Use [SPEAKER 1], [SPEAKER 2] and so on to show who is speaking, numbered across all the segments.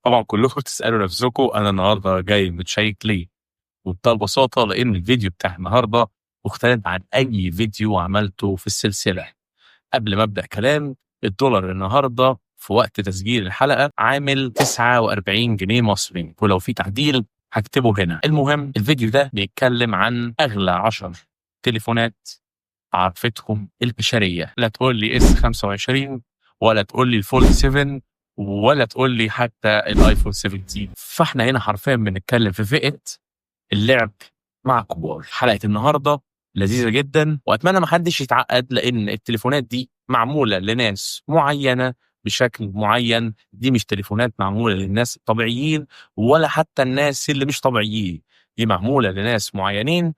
[SPEAKER 1] طبعا كلكم تسألوا نفسكم أنا النهاردة جاي متشيك ليه؟ وبكل بساطة لأن الفيديو بتاع النهاردة مختلف عن أي فيديو عملته في السلسلة. قبل ما أبدأ كلام، الدولار النهاردة في وقت تسجيل الحلقة عامل 49 جنيه مصري، ولو في تعديل هكتبه هنا. المهم الفيديو ده بيتكلم عن أغلى 10 تليفونات عرفتهم البشرية. لا تقول لي اس 25 ولا تقول لي الفولد 7 ولا تقول لي حتى الايفون 17. فاحنا هنا حرفيا بنتكلم في فئة اللعب مع كبار. حلقة النهاردة لذيذة جدا واتمنى ما حدش يتعقد، لان التليفونات دي معمولة لناس معينة بشكل معين. دي مش تليفونات معمولة للناس الطبيعيين ولا حتى الناس اللي مش طبيعيين، دي معمولة لناس معينين.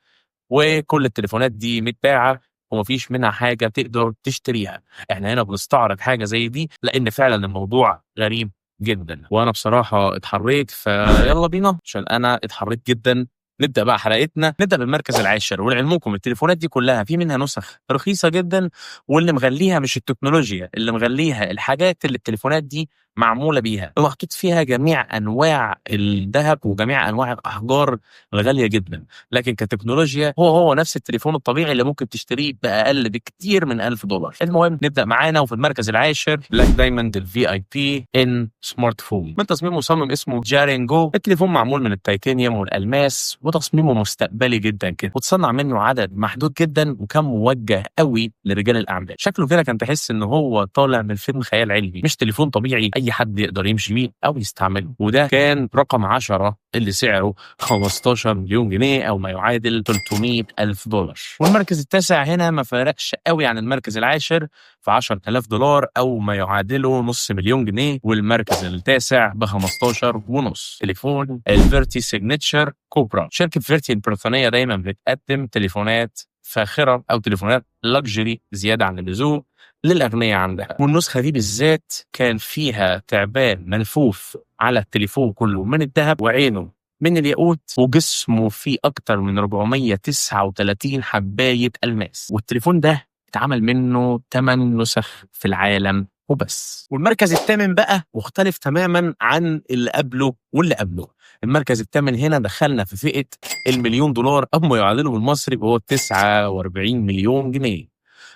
[SPEAKER 1] وكل التليفونات دي متباعة ومفيش منها حاجة تقدر تشتريها. احنا هنا بنستعرض حاجة زي دي لان فعلا الموضوع غريب جدا، وانا بصراحة اتحريت، فيلا بينا عشان انا اتحريت جدا. نبدأ بقى حلقتنا، نبدأ بالمركز العاشر. ولعلمكم التليفونات دي كلها في منها نسخ رخيصة جدا، واللي مغليها مش التكنولوجيا، اللي مغليها الحاجات اللي التليفونات دي معمولة بيها، ومحطوط فيها جميع أنواع الذهب وجميع أنواع الأحجار الغالية جدا. لكن كتكنولوجيا هو نفس التليفون الطبيعي اللي ممكن تشتريه بأقل بكتير من $1000. المهم نبدأ معانا. وفي المركز العاشر بلاك دايموند الفي اي بي ان سمارت فون من تصميم مصمم اسمه جارينجو. التليفون معمول من التيتانيوم والألماس وتصميمه مستقبلي جدا كده، وتصنع منه عدد محدود جدا وكان موجه قوي لرجال الأعمال. شكله كده كان تحس ان هو طالع من فيلم خيال علمي، مش تليفون طبيعي اي حد يقدر يمشي بيه او يستعمله. وده كان رقم 10 اللي سعره 15 مليون جنيه او ما يعادل $300,000. والمركز التاسع هنا ما فرقش قوي عن المركز العاشر في $10,000 او ما يعادله نص مليون جنيه. والمركز التاسع ب 15 ونص، تليفون الفيرتي سيجنتشر كوبرا. شركة فيرتي البريطانية دايما بتقدم تليفونات فاخرة او تليفونات لاكجري زيادة عن اللزوم للأغنياء عندها. والنسخة دي بالذات كان فيها تعبان ملفوف على التليفون كله من الذهب، وعينه من الياقوت، وجسمه فيه أكتر من 439 حباية ألماس. والتليفون ده اتعمل منه 8 نسخ في العالم وبس. والمركز الثامن بقى مختلف تماما عن اللي قبله واللي قبله. المركز الثامن هنا دخلنا في فئة $1,000,000 أو ما يعادله بالمصري وهو 49 مليون جنيه.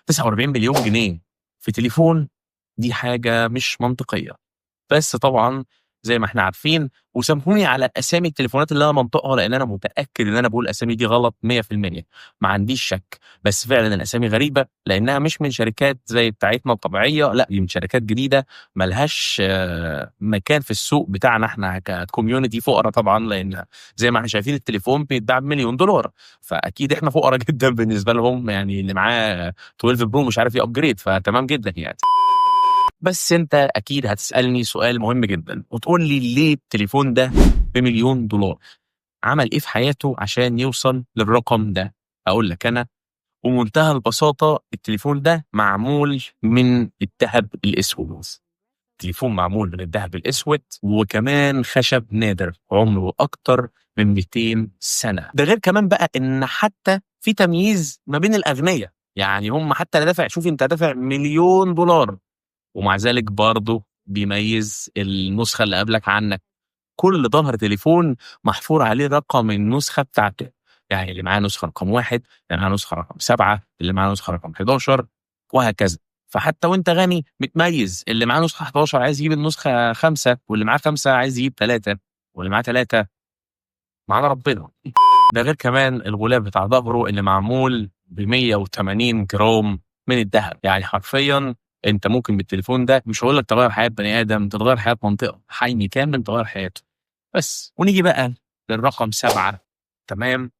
[SPEAKER 1] 49 مليون جنيه في تليفون، دي حاجة مش منطقية. بس طبعا زي ما احنا عارفين، وسامحوني على اسامي التليفونات اللي انا منطقها لان انا متاكد ان انا بقول الاسامي دي غلط 100%، ما عنديش شك. بس فعلا الاسامي غريبه لانها مش من شركات زي بتاعتنا الطبيعيه، لا دي من شركات جديده ملهاش مكان في السوق بتاعنا احنا ككوميونتي فقراء طبعا، لان زي ما احنا شايفين التليفون بيتباع $1,000,000، فاكيد احنا فقراء جدا بالنسبه لهم. يعني اللي معاه 12 برو مش عارف ابجريد، فتمام جدا يعني. بس انت اكيد هتسألني سؤال مهم جدا وتقول لي ليه التليفون ده $1,000,000؟ عمل ايه في حياته عشان يوصل للرقم ده؟ اقول لك انا بمنتهى البساطة، التليفون ده معمول من الذهب الاسود. تليفون معمول من الذهب الاسود وكمان خشب نادر عمره اكتر من 200 سنة. ده غير كمان بقى ان حتى في تمييز ما بين الاغنياء، يعني هم حتى لا دافع، شوف انت دافع $1,000,000 ومع ذلك برضه بيميز النسخة اللي قبلك عنك. كل ظهر تليفون محفور عليه رقم النسخة بتاعته، يعني اللي معاه نسخة رقم 1، اللي معاه نسخة رقم 7، اللي معاه نسخة رقم 11 وهكذا. فحتى وانت غني متميز، اللي معاه نسخة 11 عايز يجيب النسخة 5، واللي معاه 5 عايز يجيب 3، واللي معاه 3 معانا ربنا. ده غير كمان الغلاف بتاع ظهره اللي معمول ب 180 جرام من الذهب. يعني حرفيا انت ممكن بالتليفون ده مش هقول لك تغير حياه بني ادم، تغير حياه منطقه، حي كامل تغير حياته. بس ونيجي بقى للرقم 7. تمام،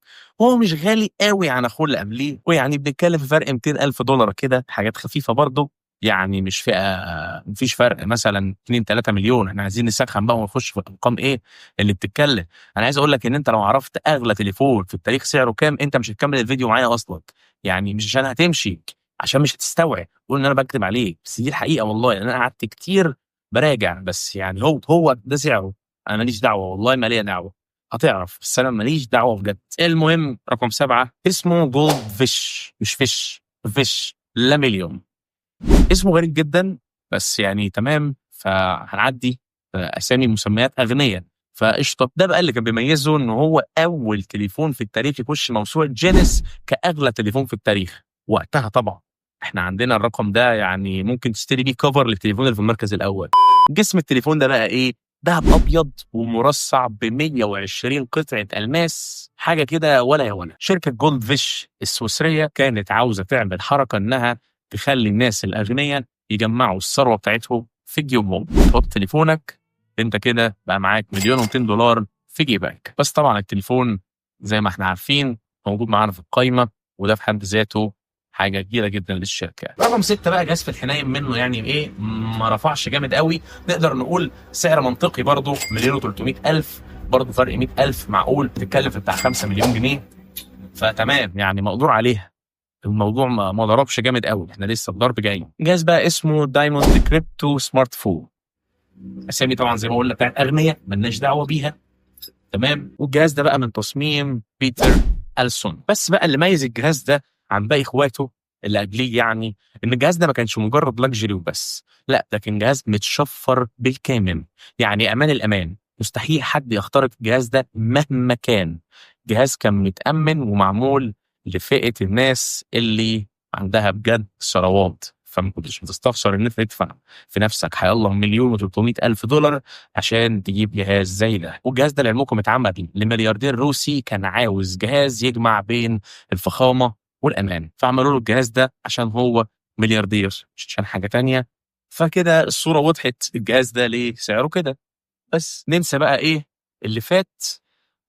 [SPEAKER 1] هو مش غالي قوي عن اخوه اللي قبليه، ويعني بنتكلم في فرق $200,000 كده، حاجات خفيفه برضه، يعني مش فئه، مفيش فرق مثلا 2 3 مليون. احنا عايزين نسخن بقى ونخش في الارقام ايه اللي بتتكلم. انا عايز اقول لك ان انت لو عرفت اغلى تليفون في التاريخ سعره كام، انت مش هتكمل الفيديو معايا اصلا. يعني مش عشان هتمشي، عشان مش هتستوعب قول ان انا بكذب عليك، بس دي الحقيقه والله، لان انا قعدت كتير براجع. بس يعني هو ده سعره، انا ماليش دعوه والله، ما ليا دعوه، هتعرف بس انا ماليش دعوه بجد. المهم رقم 7 اسمه جولد فيش، مش فيش لاميليون. اسمه غريب جدا بس يعني تمام، فهنعدي اسامي مسميات اغنياء. فقشطه، ده بقى اللي كان بيميزه ان هو اول تليفون في التاريخ يخش موسوعه جينيس كاغلى تليفون في التاريخ وقتها. طبعا احنا عندنا الرقم ده يعني ممكن تشتري بيه كفر للتليفون اللي في المركز الاول. جسم التليفون ده بقى ايه؟ دهب ابيض ومرصع ب 120 قطعه الماس، حاجه كده ولا يا ولا. شركه جولد فيش السويسريه كانت عاوزه تعمل حركه انها تخلي الناس الاغنياء يجمعوا الثروه بتاعتهم في جيوبهم. تحط تليفونك انت كده بقى معاك $1,200,000 في جيبك. بس طبعا التليفون زي ما احنا عارفين موجود معانا في القائمه، وده في حد ذاته حاجه كبيره جدا للشركه. رقم 6 بقى جهاز في الحنين منه، يعني ايه ما رفعش جامد قوي، نقدر نقول سعر منطقي برضه، 1,300,000 برضه، فرق 100,000 معقول، بتتكلم في بتاع 5 مليون جنيه، فتمام يعني مقدور عليها. الموضوع ما ضربش جامد قوي، احنا لسه الضرب جاي. جهاز بقى اسمه دايموند كريبتو سمارت فون، اسامي طبعا زي ما قلنا بتاعت اغنياء مالناش دعوه بيها، تمام. والجهاز ده بقى من تصميم بيتر ألسون. بس بقى اللي ميز الجهاز ده عن باقي اخواته اللي قبليه، يعني ان الجهاز ده ما كانش مجرد لاكجري وبس، لا ده كان جهاز متشفر بالكامل، يعني امان الامان، مستحيل حد يخترق الجهاز ده مهما كان. جهاز كان متأمن ومعمول لفئة الناس اللي عندها بجد ثروات، فما كنتش بتستخسر ان انت تدفع في نفسك حيالله 1,300,000 دولار عشان تجيب جهاز زي ده. والجهاز ده لعلمكم اتعمل لملياردير روسي كان عاوز جهاز يجمع بين الفخامه والامان، فعملوا له الجهاز ده عشان هو ملياردير مش عشان حاجه تانية. فكده الصوره وضحت الجهاز ده ليه سعره كده. بس ننسى بقى ايه اللي فات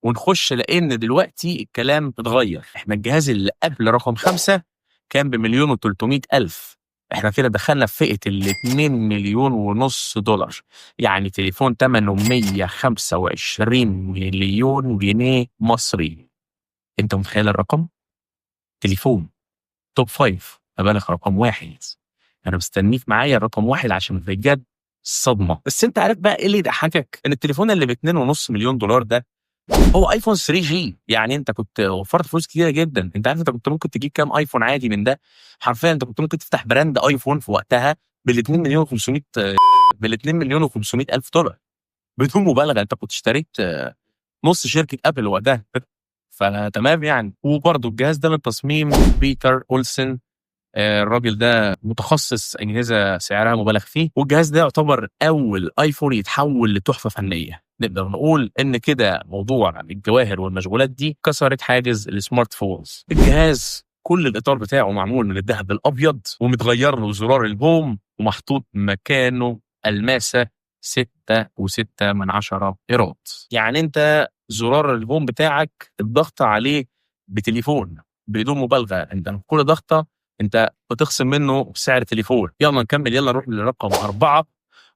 [SPEAKER 1] ونخش، لان دلوقتي الكلام اتغير. احنا الجهاز اللي قبل رقم 5 كان ب1,300,000، احنا كده دخلنا في فئة $2,500,000، يعني تليفون ثمنه 125 مليون جنيه مصري. انت متخيل الرقم؟ تليفون توب 5، ابالغ رقم 1. انا مستنيك معايا رقم 1 عشان بجد صدمة. بس انت عارف بقى ايه اللي يضحكك؟ ان التليفون اللي ب2.5 مليون دولار ده هو ايفون 3 جي، يعني انت كنت وفرت فلوس كتيره جدا. انت عارف انت كنت ممكن تجيب كام ايفون عادي من ده؟ حرفيا انت كنت ممكن تفتح براند ايفون في وقتها بال2,500,000 دولار بدون مبالغه. انت كنت اشتريت نص شركه ابل وقتها. فتمام يعني. وبرضه الجهاز ده من تصميم بيتر اولسن، الراجل ده متخصص اجهزه سعرها مبالغ فيه. والجهاز ده يعتبر اول ايفون يتحول لتحفه فنيه. نقدر نقول ان كده موضوع الجواهر والمشغولات دي كسرت حاجز السمارت فونز. الجهاز كل الاطار بتاعه معمول من الذهب الابيض، ومتغير له زرار الهوم، ومحطوط مكانه الماسه 6.6 إيراد. يعني انت زرار الهوم بتاعك الضغط عليه بتليفون بدون مبالغه، انت كل ضغطه انت بتخصم منه سعر تليفون. يلا نكمل، يلا نروح لرقم 4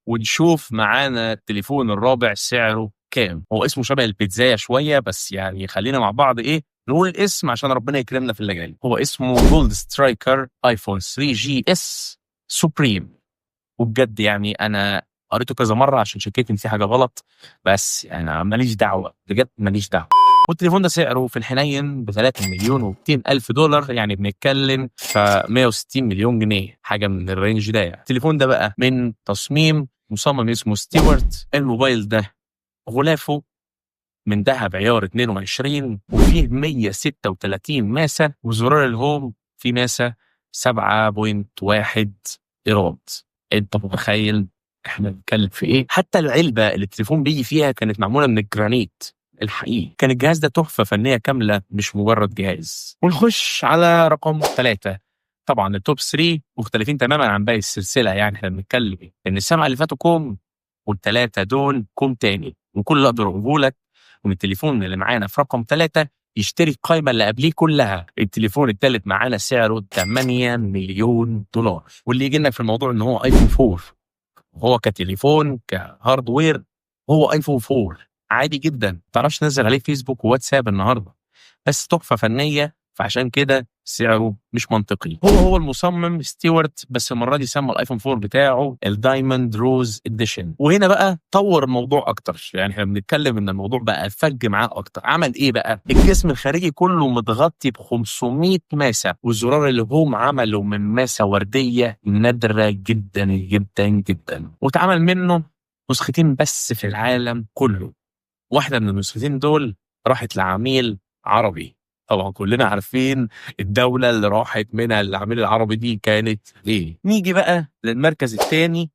[SPEAKER 1] ونشوف معانا التليفون الرابع سعره كام. هو اسمه شبه البيتزاية شوية، بس يعني خلينا مع بعض ايه نقول الاسم عشان ربنا يكرمنا في اللي جاي. هو اسمه جولد سترايكر ايفون 3 جي اس سوبريم. وبجد يعني انا قريته كذا مرة عشان شكيت ان في حاجة غلط، بس يعني ماليش دعوة، بجد ماليش دعوة. والتليفون ده سعره في الحنين ب 3,200,000 دولار، يعني بنتكلم في 160 مليون جنيه، حاجه من الرينج ده. يعني التليفون ده بقى من تصميم مصمم اسمه ستيوارت. الموبايل ده غلافه من ذهب عيار 22، وفيه 136 ماسه، وزرار الهوم فيه ماسه 7.1 إيراد. انت متخيل احنا بنتكلم في ايه؟ حتى العلبه اللي التليفون بيجي فيها كانت معموله من الجرانيت الحقيقي. كان الجهاز ده تحفه فنيه كامله مش مجرد جهاز. ونخش على رقم 3. طبعا التوب 3 مختلفين تماما عن باقي السلسله، يعني احنا بنتكلم ان السبعه اللي فاتوا كوم، والثلاثه دول كوم تاني. وكل اللي اقدر اقوله لك من التليفون اللي معانا في رقم 3 يشتري القائمه اللي قبليه كلها. التليفون الثالث معانا سعره 8 مليون دولار، واللي يجي لنا في الموضوع ان هو ايفون 4. هو كتليفون كهاردوير هو ايفون 4 عادي جدا، ما تعرفش تنزل عليه فيسبوك وواتساب النهارده، بس تحفه فنيه، فعشان كده سعره مش منطقي. هو المصمم ستيوارت، بس المره دي سمى الايفون 4 بتاعه الدايموند روز اديشن. وهنا بقى طور الموضوع اكتر، يعني احنا بنتكلم ان الموضوع بقى فج معاه اكتر. عمل ايه بقى؟ الجسم الخارجي كله متغطي ب 500 ماسه، والزرار اللي هو عمله من ماسه ورديه نادره جدا جدا جدا، واتعمل منه نسختين بس في العالم كله. واحدة من النسختين دول راحت لعميل عربي. طبعا كلنا عارفين الدولة اللي راحت منها العميل العربي دي كانت ايه. نيجي بقى للمركز الثاني،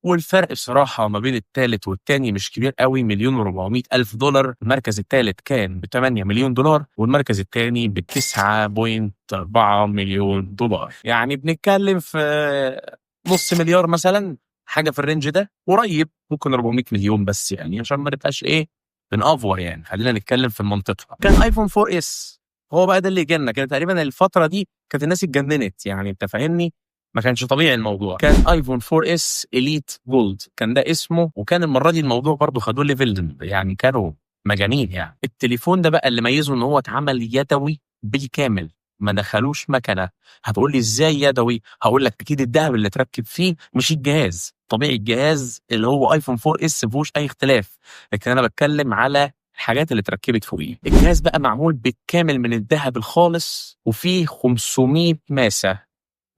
[SPEAKER 1] والفرق بصراحة ما بين الثالث والثاني مش كبير قوي، $1,400,000. المركز الثالث كان ب$8 مليون، والمركز الثاني ب$9.4 مليون. يعني بنتكلم في نص مليار مثلا، حاجة في الرينج ده، قريب ممكن 400 مليون بس، يعني عشان ما نبقاش ايه بنأفور، يعني خلينا نتكلم في المنطقة. كان ايفون 4 اس، هو بقى ده اللي جالنا. كانت تقريبا الفترة دي كانت الناس اتجننت، يعني انت فاهمني، ما كانش طبيعي الموضوع. كان ايفون 4 اس اليت جولد كان ده اسمه، وكان المره دي الموضوع برضه خدوه ليفل، يعني كانوا مجانين. يعني التليفون ده بقى اللي ميزه ان هو اتعمل يدوي بالكامل، ما دخلوش مكنه. هتقول لي ازاي يدوي؟ هقول لك اكيد الدهب اللي اتركب فيه مش الجهاز طبيعي، الجهاز اللي هو ايفون 4 اس ما فيهوش اي اختلاف، لكن انا بتكلم على الحاجات اللي اتركبت فوقيه. الجهاز بقى معمول بالكامل من الذهب الخالص، وفيه 500 ماسه،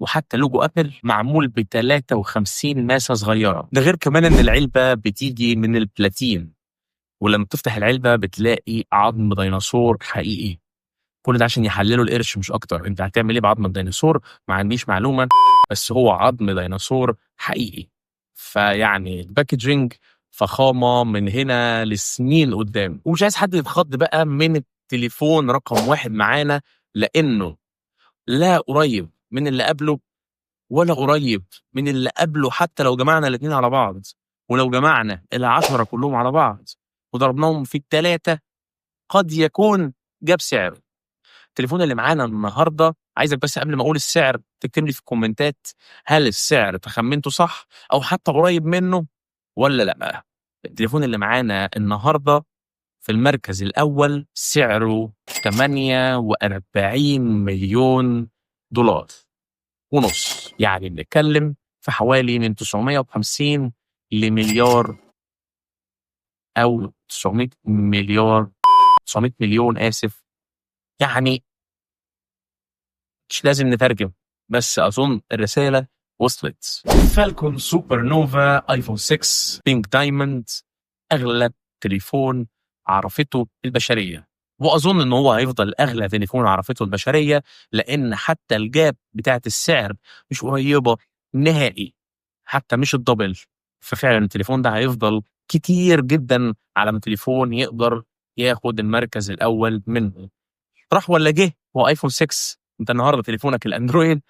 [SPEAKER 1] وحتى لوجو ابل معمول ب 53 ماسه صغيره. ده غير كمان ان العلبه بتيجي من البلاتين، ولما تفتح العلبه بتلاقي عظم ديناصور حقيقي. كل ده عشان يحللوا القرش مش اكتر. انت هتعمل ايه بعظم الديناصور؟ ما عنديش معلومه، بس هو عظم ديناصور حقيقي. فيعني الباكجينج فخامه من هنا لسنين قدام. ومش عايز حد يتخض بقى من التليفون رقم واحد معانا، لانه لا قريب من اللي قبله ولا قريب من اللي قبله. حتى لو جمعنا الاثنين على بعض، ولو جمعنا ال10 كلهم على بعض وضربناهم في ال3، قد يكون جاب سعر. التليفون اللي معانا النهارده، عايزك بس قبل ما اقول السعر تكتب لي في الكومنتات هل السعر تخمنته صح او حتى قريب منه ولا لا. التليفون اللي معانا النهارده في المركز الاول سعره $48 مليون ونص. يعني بنتكلم في حوالي من 950 لمليار، او 900 مليار، 900 مليون اسف. يعني مش لازم نترجم، بس اظن الرساله وصلت. فالكون سوبر نوفا ايفون 6 بينك دايموند، اغلى تليفون عرفته البشريه، واظن ان هو هيفضل اغلى تليفون عرفته البشريه، لان حتى الجاب بتاعت السعر مش قريبه نهائي، حتى مش الدبل. ففعلا التليفون ده هيفضل كتير جدا على ما تليفون يقدر ياخد المركز الاول منه. راح ولا جه هو ايفون 6. انت النهارده تليفونك الاندرويد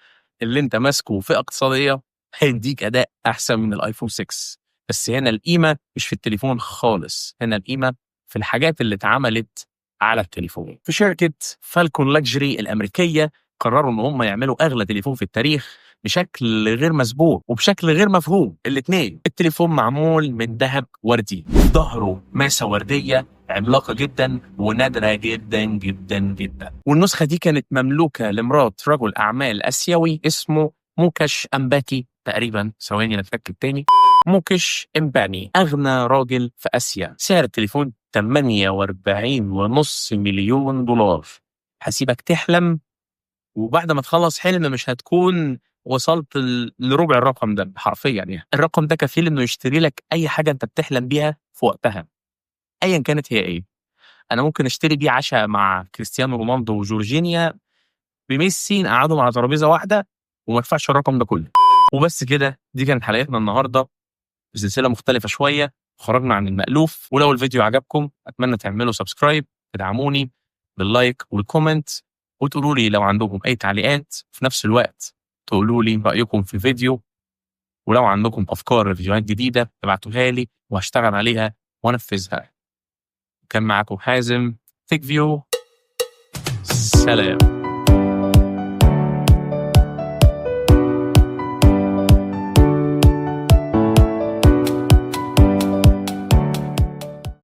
[SPEAKER 1] اللي انت ماسكه فئه اقتصاديه هيديك اداء احسن من الايفون 6. بس هنا القيمه مش في التليفون خالص، هنا القيمه في الحاجات اللي اتعملت على التليفون. في شركه فالكون لاكجري الامريكيه قرروا ان هم يعملوا اغلى تليفون في التاريخ بشكل غير مسبوق وبشكل غير مفهوم. الاثنين، التليفون معمول من ذهب وردي، ظهره ماسه ورديه عملاقه جدا ونادره جدا جدا جدا. والنسخه دي كانت مملوكه لمرات رجل اعمال اسيوي اسمه موكش امباتي تقريبا، ثواني نتاكد تاني، موكش امباني، اغنى راجل في اسيا. سعر التليفون $48.5 مليون. هسيبك تحلم، وبعد ما تخلص حلم مش هتكون وصلت لربع الرقم ده حرفيا. يعني الرقم ده كفيل انه يشتري لك اي حاجه انت بتحلم بيها في وقتها، ايا كانت هي ايه. انا ممكن اشتري بيه عشاء مع كريستيانو رونالدو وجورجينيا بميسي، قعدوا على ترابيزه واحده وما ادفعش الرقم ده كله. وبس كده، دي كانت حلقتنا النهارده بسلسله مختلفه شويه، خرجنا عن المألوف. ولو الفيديو عجبكم اتمنى تعملوا سبسكرايب، تدعموني باللايك والكومنت، وتقولوا لي لو عندكم اي تعليقات. في نفس الوقت تقولوا لي رأيكم في الفيديو، ولو عندكم افكار لفيديوهات جديده ابعتوها لي وهشتغل عليها وانفذها. كان معاكم حازم، تيك فيو، سلام.